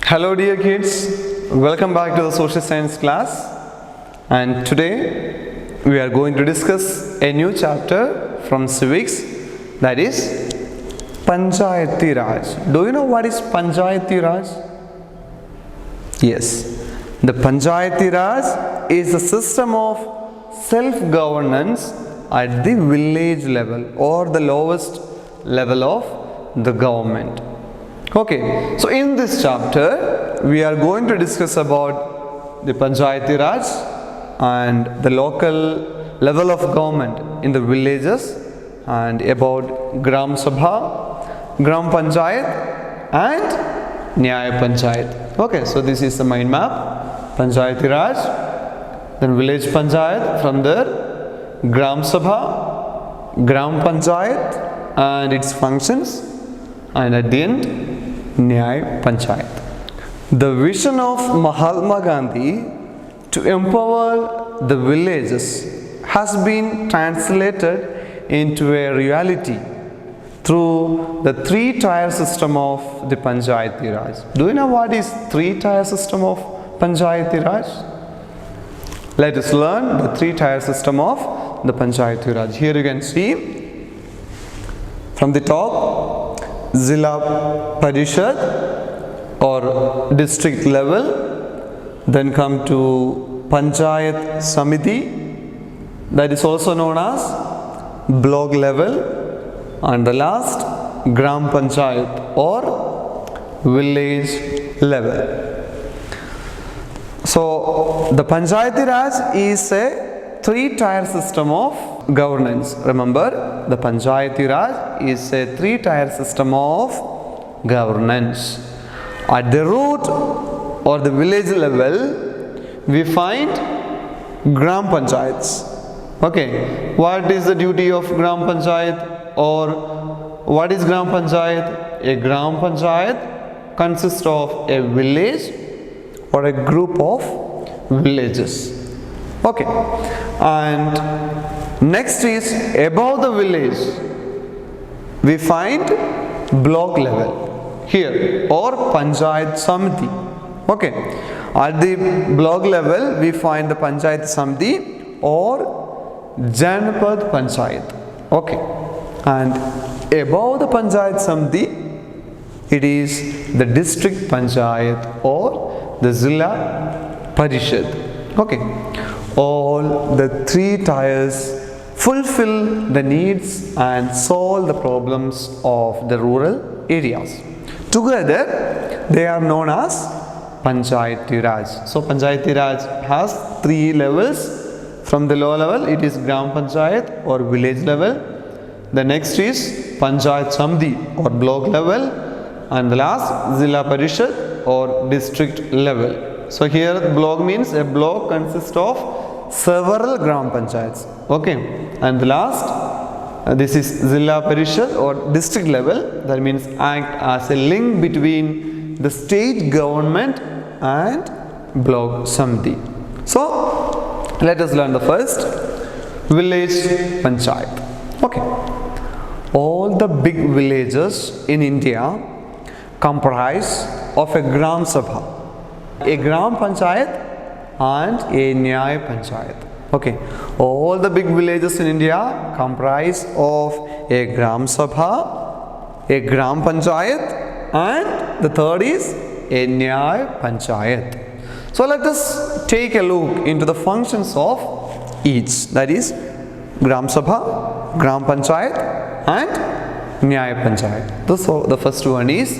Hello dear kids, welcome back to the social science class, and today we are going to discuss a new chapter from civics, that is Panchayati Raj. Do you know what is Panchayati Raj? Yes, the Panchayati Raj is a system of self-governance at the village level or the lowest level of the government. Okay, so in this chapter we are going to discuss about the Panchayati Raj and the local level of government in the villages, and about Gram Sabha, Gram Panchayat and Nyaya Panchayat. Okay, so this is the mind map: Panchayati Raj, then village Panchayat, from there Gram Sabha, Gram Panchayat and its functions, and at the end Nyaya Panchayat. The vision of Mahatma Gandhi to empower the villages has been translated into a reality through the three-tier system of the Panchayati Raj. Do you know what is three-tier system of Panchayati Raj? Let us learn the three-tier system of the Panchayati Raj. Here you can see from the top, Zilla Parishad or district level, then come to Panchayat Samiti, that is also known as block level, and the last Gram Panchayat or village level. So the Panchayati Raj is a three-tier system of governance. Remember, the Panchayati Raj is a three-tier system of governance. At the root or the village level, we find Gram Panchayats. Okay, what is the duty of Gram Panchayat, or what is Gram Panchayat? A Gram Panchayat consists of a village or a group of villages. Okay, and next is above the village we find block level here, or Panchayat Samiti. Okay, at the block level we find the Panchayat Samiti or Janpad Panchayat. Okay, and above the Panchayat Samiti it is the district Panchayat or the Zilla Parishad. Okay, all the three tiers fulfill the needs and solve the problems of the rural areas. Together they are known as Panchayati Raj. So Panchayati Raj has three levels. From the lower level it is Gram Panchayat or village level. The next is Panchayat Samiti or block level, and the last Zilla Parishad or district level. So here block means a block consists of several Gram Panchayats. Okay, and the last this is Zilla Parishad or district level, that means act as a link between the state government and block Samiti. So let us learn the first, village Panchayat. Okay, all the big villages in India comprise of a Gram Sabha, a Gram Panchayat and a Nyaya Panchayat. Okay, all the big villages in India comprise of a Gram Sabha, a Gram Panchayat, and the third is a Nyaya Panchayat. So let us take a look into the functions of each, that is Gram Sabha, Gram Panchayat and Nyaya Panchayat. So the first one is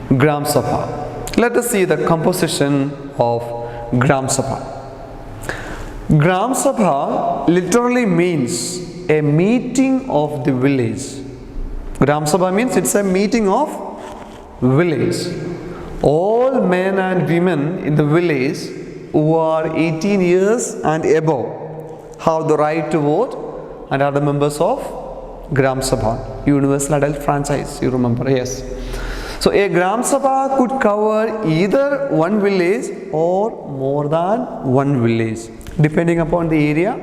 Gram Sabha. Let us see the composition of Gram Sabha. Gram Sabha literally means a meeting of the village. Gram Sabha means it's a meeting of village. All men and women in the village who are 18 years and above have the right to vote and are the members of Gram Sabha, Universal Adult Franchise, you remember, yes. So a Gram Sabha could cover either one village or more than one village, depending upon the area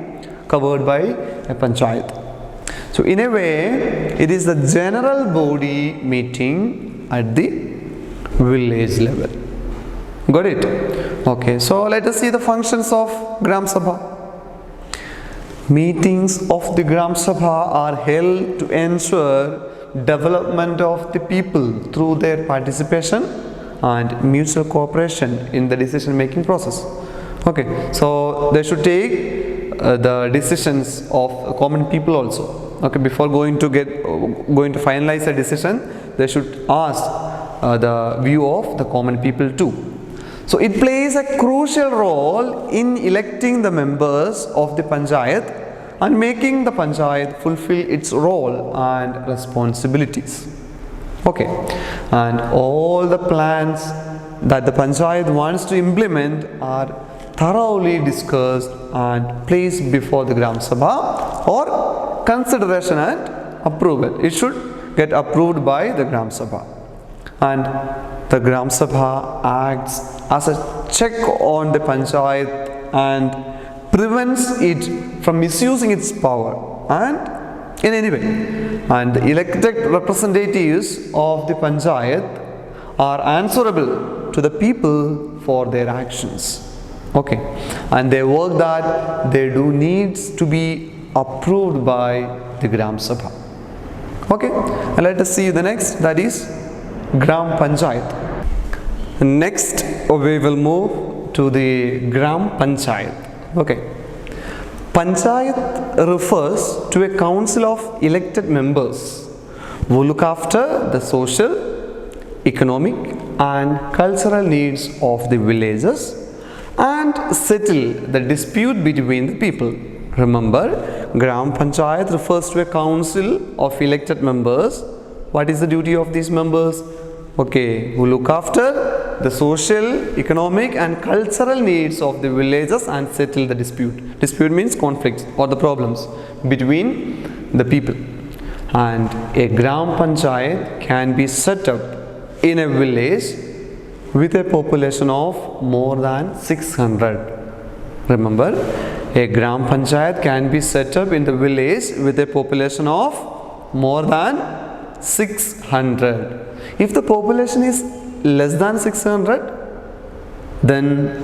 covered by a Panchayat. So in a way, it is the general body meeting at the village level. Got it? Okay, so let us see the functions of Gram Sabha. Meetings of the Gram Sabha are held to ensure development of the people through their participation and mutual cooperation in the decision making process. Okay, so they should take the decisions of common people also. Okay, before going to finalize a decision, they should ask the view of the common people too. So it plays a crucial role in electing the members of the panchayat and making the panchayat fulfill its role and responsibilities. Okay, and all the plans that the panchayat wants to implement are thoroughly discussed and placed before the Gram Sabha or consideration and approval. It should get approved by the Gram Sabha. And the Gram Sabha acts as a check on the panchayat and prevents it from misusing its power and in any way. And the elected representatives of the panchayat are answerable to the people for their actions. Okay, and their work that they do needs to be approved by the Gram Sabha. Okay, and let us see the next, that is Gram Panchayat. Next we will move to the Gram Panchayat. Okay, Panchayat refers to a council of elected members who look after the social, economic and cultural needs of the villages and settle the dispute between the people. Remember, Gram Panchayat refers to a council of elected members. What is the duty of these members? Okay, who look after the social, economic and cultural needs of the villages and settle the dispute. Dispute means conflicts or the problems between the people. And a Gram Panchayat can be set up in a village with a population of more than 600. Remember, a Gram Panchayat can be set up in the village with a population of more than 600. If the population is less than 600, then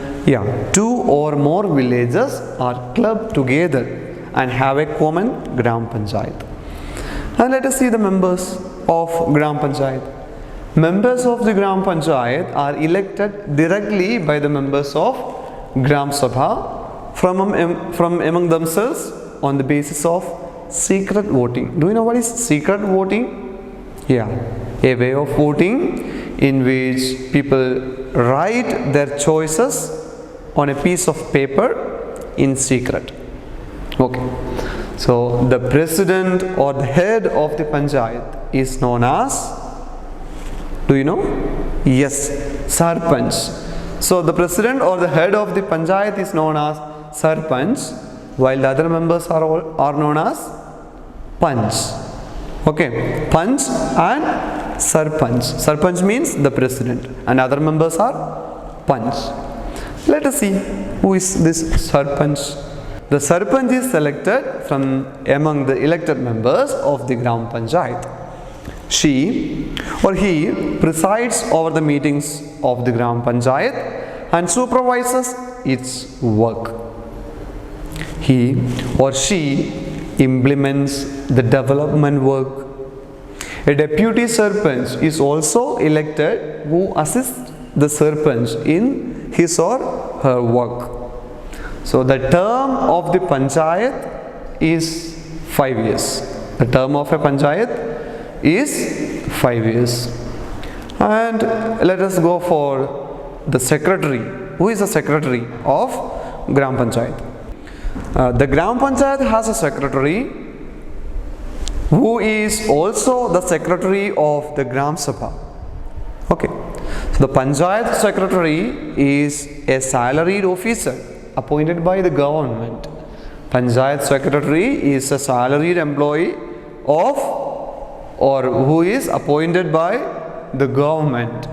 two or more villages are clubbed together and have a common Gram Panchayat. And let us see the members of Gram Panchayat. Members of the Gram Panchayat are elected directly by the members of Gram Sabha from among themselves on the basis of secret voting. Do you know what is secret voting? Yeah, a way of voting in which people write their choices on a piece of paper in secret. Okay, so the president or the head of the panchayat is known as, do you know? Yes, Sarpanch. So the president or the head of the panchayat is known as Sarpanch, while the other members are known as Panch. Okay, Panch and Sarpanch. Sarpanch means the president and other members are Panch. Let us see who is this Sarpanch. The Sarpanch is selected from among the elected members of the Gram Panchayat. She or he presides over the meetings of the Gram Panchayat and supervises its work. He or she implements the development work. A deputy Sarpanch is also elected who assists the Sarpanch in his or her work. So the term of the Panchayat is 5 years. The term of a Panchayat is 5 years. And let us go for the secretary. Who is the secretary of Gram Panchayat? The Gram Panchayat has a secretary who is also the secretary of the Gram Sabha. Okay, so the Panchayat secretary is a salaried officer appointed by the government. Panchayat secretary is a salaried employee of or who is appointed by the government.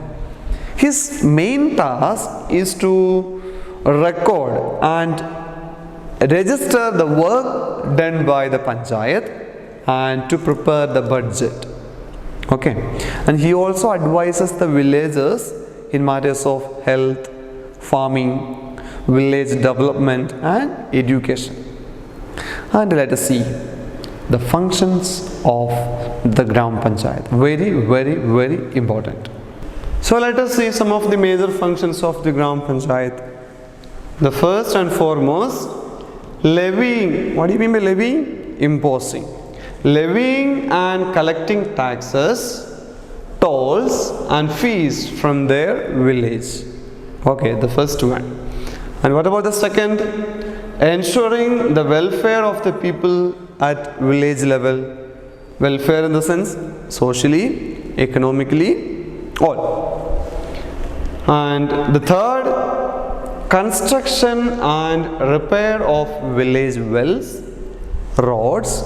His main task is to record and register the work done by the Panchayat and to prepare the budget. Okay, and he also advises the villagers in matters of health, farming, village development and education. And let us see the functions of the Gram Panchayat. Very important. So let us see some of the major functions of the Gram Panchayat. The first and foremost, levying. What do you mean by levying? Imposing. Levying and collecting taxes, tolls and fees from their village. Okay, the first one. And what about the second? Ensuring the welfare of the people at village level. Welfare in the sense socially, economically, all. And the third, construction and repair of village wells, roads,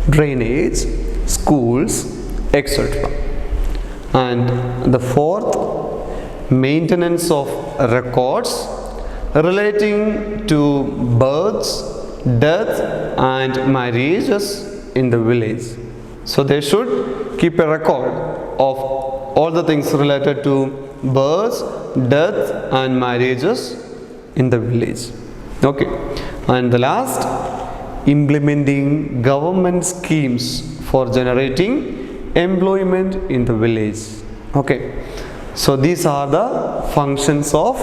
drainage, schools, etc. And the fourth, maintenance of records relating to births, deaths and marriages in the village. So they should keep a record of all the things related to births, deaths and marriages in the village. Okay. And the last, implementing government schemes for generating employment in the village. Okay. So these are the functions of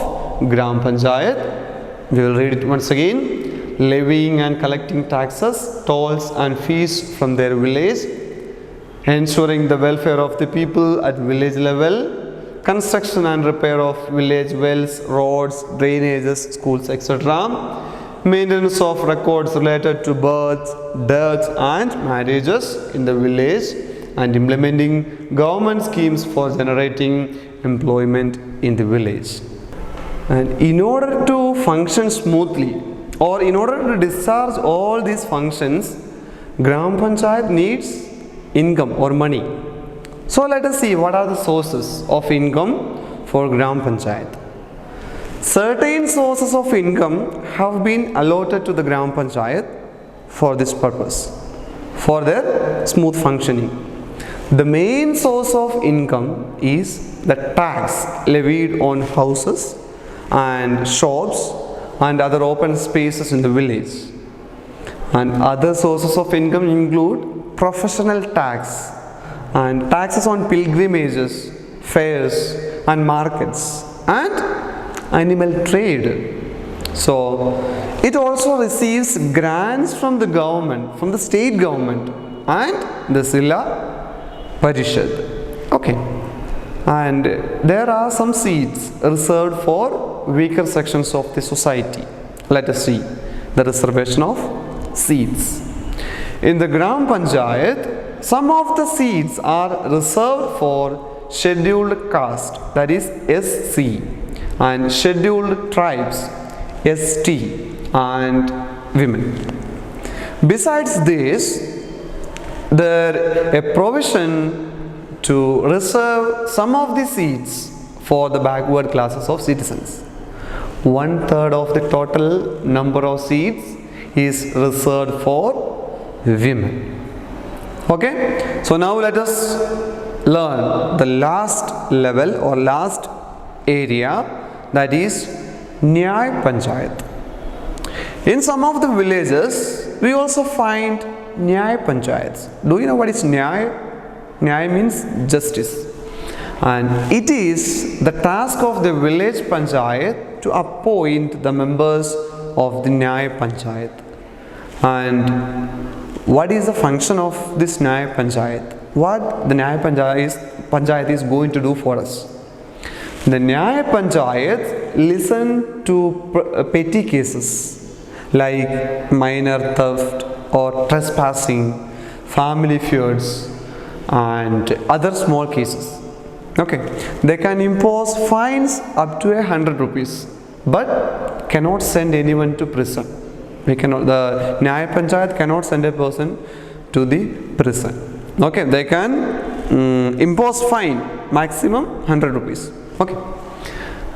Gram Panchayat. We will read it once again. Levying and collecting taxes, tolls and fees from their village, ensuring the welfare of the people at village level, construction and repair of village wells, roads, drainages, schools, etc. Maintenance of records related to births, deaths and marriages in the village, and implementing government schemes for generating employment in the village. And in order to function smoothly, or in order to discharge all these functions, Gram Panchayat needs income or money. So let us see what are the sources of income for Gram Panchayat. Certain sources of income have been allotted to the Gram Panchayat for this purpose, for their smooth functioning. The main source of income is the tax levied on houses and shops and other open spaces in the village. And other sources of income include professional tax and taxes on pilgrimages, fairs and markets and animal trade. So it also receives grants from the government, from the state government and the Zilla Parishad. Okay. And there are some seats reserved for weaker sections of the society. Let us see the reservation of seats. In the Gram Panchayat, some of the seats are reserved for scheduled caste, that is SC, and scheduled tribes, ST, and women. Besides this, there is a provision to reserve some of the seats for the backward classes of citizens. 1/3 of the total number of seats is reserved for women. Okay, so now let us learn the last level or last area, that is Nyay Panchayat. In some of the villages, we also find Nyay Panchayats. Do you know what is Nyay? Nyay means justice, and it is the task of the village panchayat to appoint the members of the Nyay Panchayat. And what is the function of this Nyay Panchayat? What the Nyay Panchayat is going to do for us? The Nyay Panchayat listen to petty cases like minor theft or trespassing, family feuds and other small cases. Okay, they can impose fines up to 100 rupees, but cannot send anyone to prison. The Nyay Panchayat cannot send a person to the prison. Okay, they can impose fine maximum 100 rupees. Okay,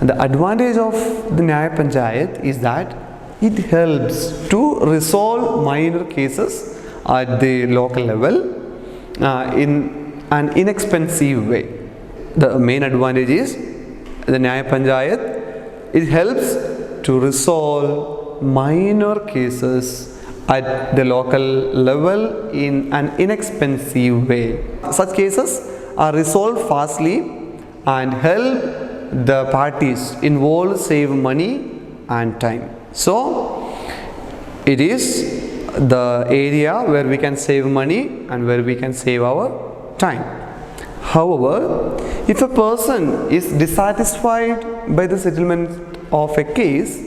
and the advantage of the Nyay Panchayat is that it helps to resolve minor cases at the local level in an inexpensive way. The main advantage is the Nyay Panchayat It helps to resolve minor cases at the local level in an inexpensive way. Such cases are resolved fastly and help the parties involved save money and time. So, it is the area where we can save money and where we can save our time. However, if a person is dissatisfied by the settlement of a case,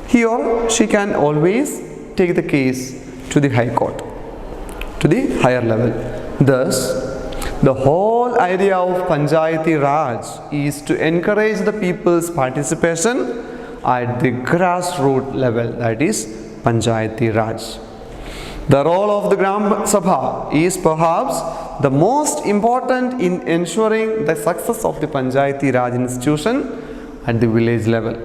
he or she can always take the case to the High Court, to the higher level. Thus, the whole idea of Panchayati Raj is to encourage the people's participation at the grassroots level, that is Panchayati Raj. The role of the Gram Sabha is perhaps the most important in ensuring the success of the Panchayati Raj institution at the village level.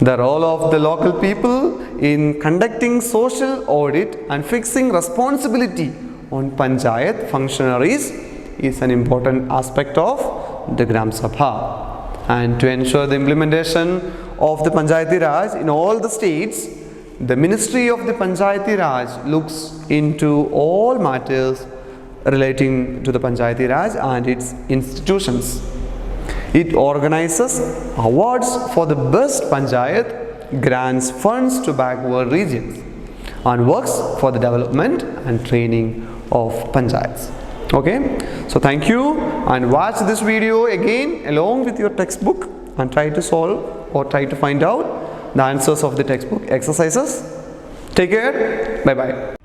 The role of the local people in conducting social audit and fixing responsibility on Panchayat functionaries is an important aspect of the Gram Sabha. And to ensure the implementation of the Panchayati Raj in all the states, the Ministry of the Panchayati Raj looks into all matters relating to the Panchayati Raj and its institutions. It organizes awards for the best Panchayat, grants funds to backward regions, and works for the development and training of Panchayats. Okay, so thank you, and watch this video again along with your textbook and try to solve or try to find out the answers of the textbook exercises. Take care. Bye bye.